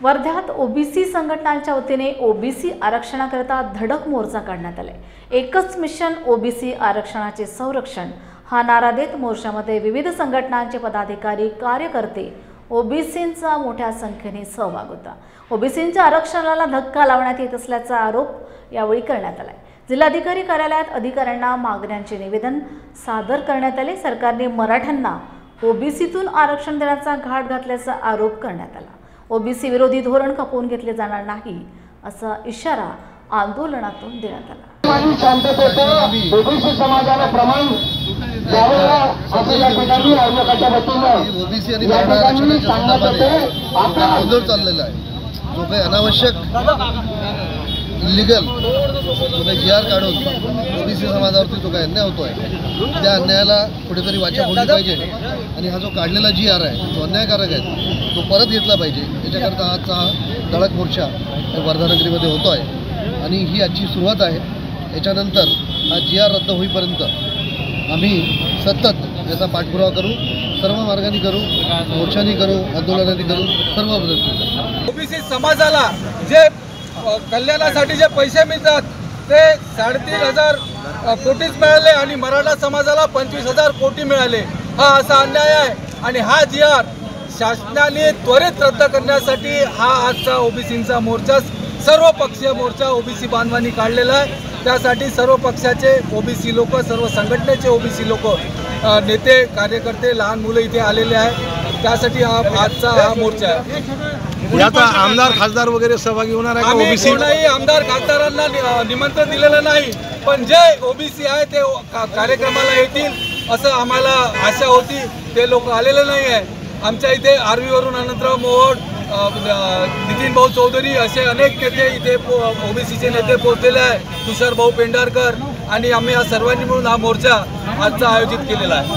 वर्ध्यात ओबीसी संघटनांच्या वतीने ओबीसी आरक्षणाकरिता धडक मोर्चा काढण्यात आलाय। एकच मिशन ओबीसी आरक्षणाचे संरक्षण हा नारा देत मोर्चामध्ये विविध संघटनांचे पदाधिकारी कार्यकर्ते ओबीसींचा मोठ्या संख्येने सहभाग होता। ओबीसींच्या आरक्षणाला धक्का लावण्यात येत असल्याचा आरोप यावेळी करण्यात आलाय। जिल्हाधिकारी कार्यालयात अधिकाऱ्यांना मागण्यांचे निवेदन सादर करण्यात आले। सरकारने मराठ्यांना ओबीसीतून आरक्षण देण्याचा घाट घातल्याचा आरोप करण्यात आला। ओबीसी विरोधी धोरण खपवून घेतले जाणार नाही असा इशारा आंदोलनातून देण्यात आला। ओबीसी समाजाला प्रमाण ओबीसी आणि मराठा आरक्षणाच्या संदर्भात आंदोलन चाललेलं आहे। जो काही अनावश्यक इलिगल GR काढून ओबीसी समाजावरती जो काही अन्याय होतोय त्या अन्यायाला कुठेतरी वाचा फोडली पाहिजे आणि हा जो काढलेला GR आहे तो अन्यायकारक आहे तो परत घेतला पाहिजे। त्याच्याकरता आजचा हा धडक मोर्चा वर्धानगरीमध्ये होतो आहे आणि ही आजची सुरुवात आहे। याच्यानंतर हा GR रद्द होईपर्यंत आम्ही सतत याचा पाठपुरावा करू, सर्व मार्गाने करू, मोर्चांनी करू, आंदोलनांनी करू, सर्व पद्धतीने। ओबीसी समाजाला जे कल्याणासाठी जे पैसे मिळतात ते 3.5 कोटीच मिळाले आणि मराठा समाजाला 25,000 कोटी मिळाले। हा असा अन्याय आहे आणि हा GR शासनाने त्वरित रद्द करण्यासाठी हा आजचा ओबीसींचा मोर्चा, सर्व पक्षीय मोर्चा ओबीसी बांधवांनी काढलेला आहे। त्यासाठी सर्व पक्षाचे ओबीसी लोक, सर्व संघटनेचे ओबीसी लोक, नेते, कार्यकर्ते, लहान मुलं इथे आलेले आहेत। त्यासाठी आजचा हा मोर्चा आहे। याचा आमदार खासदार वगैरे सहभागी होणार आहे का? ओबीसी नाही, आमदार खासदारांना निमंत्रण दिलेलं नाही, पण जे ओबीसी आहे ते कार्यक्रमाला येतील असं आम्हाला आशा होती। ते लोक आलेले नाही आहे। आमच्या इथे आर्वी वरून अनंतराव मोहोड, नितीन भाऊ चौधरी असे अनेक नेते इथे ओबीसीचे नेते पोहोचलेले आहे, तुषार भाऊ पेंढारकर, आणि आम्ही या सर्वांनी मिळून हा मोर्चा आजचा आयोजित केलेला आहे।